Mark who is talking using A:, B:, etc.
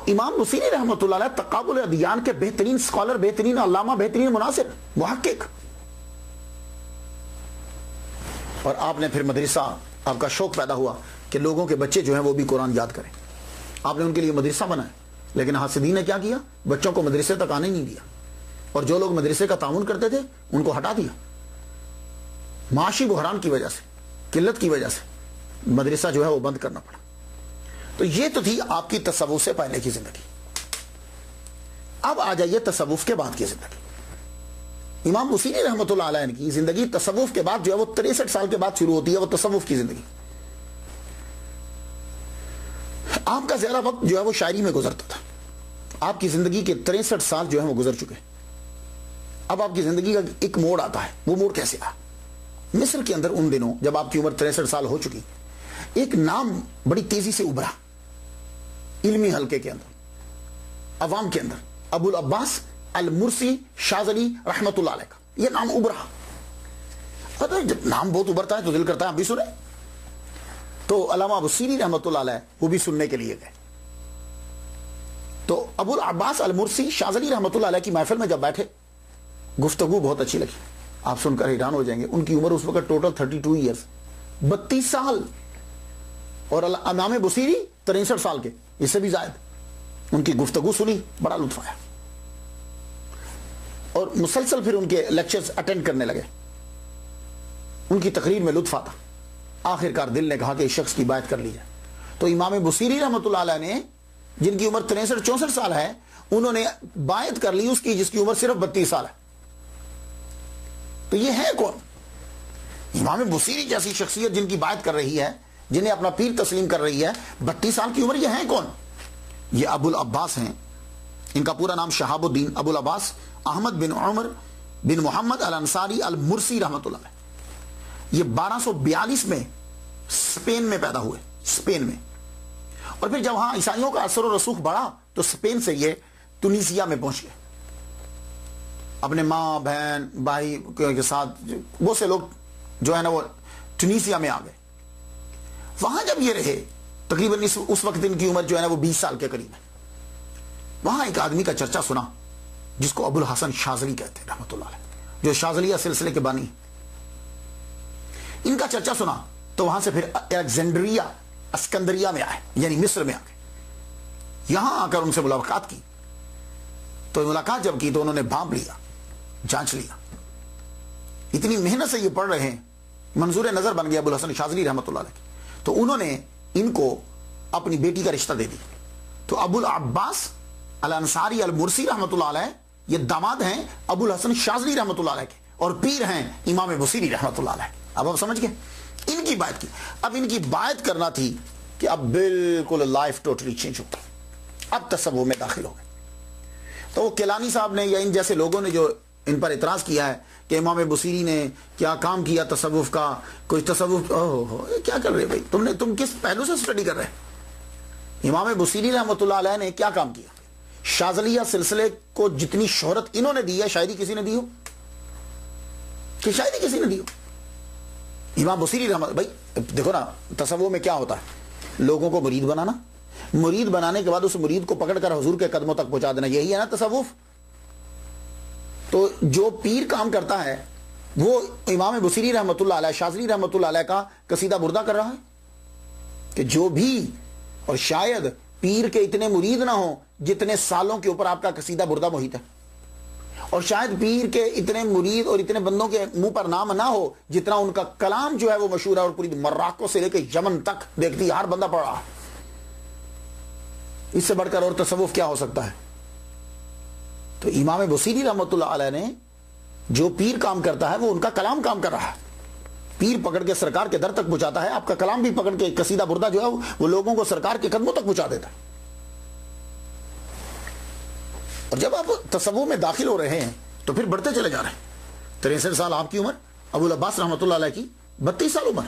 A: امام بصیری رحمۃ اللہ علیہ تقابل ادیان کے بہترین اسکالر، بہترین علامہ، بہترین مناصر، محقق، اور آپ نے پھر مدرسہ، آپ کا شوق پیدا ہوا کہ لوگوں کے بچے جو ہیں وہ بھی قرآن یاد کریں، آپ نے ان کے لیے مدرسہ بنایا، لیکن حاسدین نے کیا کیا؟ بچوں کو مدرسے تک آنے نہیں دیا، اور جو لوگ مدرسے کا تعاون کرتے تھے ان کو ہٹا دیا، معاشی بحران کی وجہ سے، قلت کی وجہ سے مدرسہ جو ہے وہ بند کرنا پڑا۔ تو یہ تو تھی آپ کی تصوف سے پہلے کی زندگی۔ اب آ جائیے تصوف کے بعد کی زندگی۔ امام بصیری رحمۃ اللہ علیہ کی زندگی تصوف کے بعد جو ہے وہ 63 سال کے بعد شروع ہوتی ہے، وہ تصوف کی زندگی۔ آپ کا زیادہ وقت جو ہے وہ شاعری میں گزرتا تھا، آپ کی زندگی کے 63 سال جو ہے وہ گزر چکے۔ اب آپ کی زندگی کا ایک موڑ آتا ہے، وہ موڑ کیسے آیا؟ مصر کے اندر ان دنوں جب آپ کی عمر 63 سال ہو چکی، ایک نام بڑی تیزی سے ابھرا علمی حلقے کے اندر، عوام کے اندر، ابو العباس المرسی شاذلی رحمت اللہ علیہ کا یہ نام ابھرا۔ جب نام بہت ابھرتا ہے تو دل کرتا ہے ہم بھی سنیں، تو علامہ بصیری رحمت اللہ علیہ وہ بھی سننے کے لیے گئے۔ تو ابو العباس المرسی شاذلی رحمت اللہ علیہ کی محفل میں جب بیٹھے، گفتگو بہت اچھی لگی، آپ سن کر حیران ہو جائیں گے۔ ان کی عمر اس وقت ٹوٹل 32 ایئرز، 32 سال، اور امام بصیری 63 سال کے، اس سے بھی زائد۔ ان کی گفتگو سنی، بڑا لطف آیا، اور مسلسل پھر ان کے لیکچرز اٹینڈ کرنے لگے۔ ان کی تقریر میں لطف آتا، آخر کار دل نے کہا کہ اس شخص کی بیعت کر لی جائے۔ تو امام بصیری رحمۃ اللہ علیہ نے، جن کی عمر 63-64 سال ہے، انہوں نے بیعت کر لی اس کی جس کی عمر صرف 32 سال ہے۔ تو یہ ہے کون؟ امام بصیری جیسی شخصیت جن کی بیعت کر رہی ہے، جنہیں اپنا پیر تسلیم کر رہی ہے، 32 سال کی عمر، یہ ہیں کون؟ یہ ابو العباس ہیں۔ ان کا پورا نام شہاب الدین ابو العباس احمد بن عمر بن محمد الانصاری المرسی رحمۃ اللہ علیہ۔ یہ 1242 میں اسپین میں پیدا ہوئے، اسپین میں، اور پھر جب وہاں عیسائیوں کا اثر و رسوخ بڑھا تو اسپین سے یہ ٹونیسیا میں پہنچ گئے، اپنے ماں بہن بھائی کے ساتھ بہت سے لوگ جو ہے نا وہ ٹونیسیا میں آ گئے۔ وہاں جب یہ رہے تقریباً اس وقت ان کی عمر جو ہے نا وہ 20 سال کے قریب ہے۔ وہاں ایک آدمی کا چرچا سنا جس کو ابو الحسن شاذلی کہتے ہیں رحمۃ اللہ علیہ، جو شاذلیہ سلسلے کے بانی۔ ان کا چرچا سنا تو وہاں سے پھر الیگزینڈریا اسکندریہ میں آئے، یعنی مصر میں آ گئے۔ یہاں آ کر ان سے ملاقات کی، تو ملاقات جب کی تو انہوں نے بھانپ لیا، جانچ لیا، اتنی محنت سے یہ پڑھ رہے ہیں، منظور نظر بن گیا ابو الحسن شاذلی رحمۃ اللہ علیہ کی۔ تو انہوں نے ان کو اپنی بیٹی کا رشتہ دے دیا۔ تو ابو العباس الانصاری المرسی رحمۃ اللہ علیہ یہ داماد ہیں ابو الحسن شاذلی رحمۃ اللہ علیہ کے، اور پیر ہیں امام بصیری رحمۃ اللہ علیہ۔ اب آپ سمجھ گئے ان کی بات کی۔ اب ان کی بات کرنا تھی کہ اب بالکل لائف ٹوٹلی چینج ہو گئی، اب تصوف میں داخل ہو گئے۔ تو وہ کیلانی صاحب نے یا ان جیسے لوگوں نے جو ان پر اعتراض کیا ہے کہ امام بصیری نے کیا کام کیا تصوف کا، کوئی تصوف کیا کر رہے بھائی، تم کس پہلو سے سٹڈی کر رہے؟ امام بصیری رحمۃ اللہ علیہ نے کیا کام کیا؟ شاذلیہ سلسلے کو جتنی شہرت انہوں نے دی ہے، شاعری کسی نے دی ہو؟ کہ شاعری کسی نے دی ہو؟ امام بصیری رحمۃ، بھائی دیکھو نا تصوف میں کیا ہوتا ہے، لوگوں کو مرید بنانا، مرید بنانے کے بعد اس مرید کو پکڑ کر حضور کے قدموں تک پہنچا دینا، یہی ہے نا تصوف۔ تو جو پیر کام کرتا ہے وہ امام بصیری رحمۃ اللہ علیہ، شاذلی رحمۃ اللہ علیہ کا قصیدہ بردہ کر رہا ہے کہ جو بھی، اور شاید پیر کے اتنے مرید نہ ہوں جتنے سالوں کے اوپر آپ کا قصیدہ بردہ محیط ہے، اور شاید پیر کے اتنے مرید اور اتنے بندوں کے منہ پر نام نہ ہو جتنا ان کا کلام جو ہے وہ مشہور ہے، اور پوری مراکو سے لے کے یمن تک دیکھتی ہر بندہ پڑھ رہا ہے۔ اس سے بڑھ کر اور تصوف کیا ہو سکتا ہے؟ تو امام بصیری رحمۃ اللہ علیہ نے جو پیر کام کرتا ہے وہ ان کا کلام کام کر رہا ہے، پیر پکڑ کے سرکار کے در تک پہنچاتا ہے، آپ کا کلام بھی پکڑ کے قصیدہ بردہ جو ہے وہ لوگوں کو سرکار کے قدموں تک پہنچا دیتا ہے۔ اور جب آپ تصوف میں داخل ہو رہے ہیں تو پھر بڑھتے چلے جا رہے ہیں۔ 63 سال آپ کی عمر، ابو العباس رحمۃ اللہ علیہ کی 32 سال عمر۔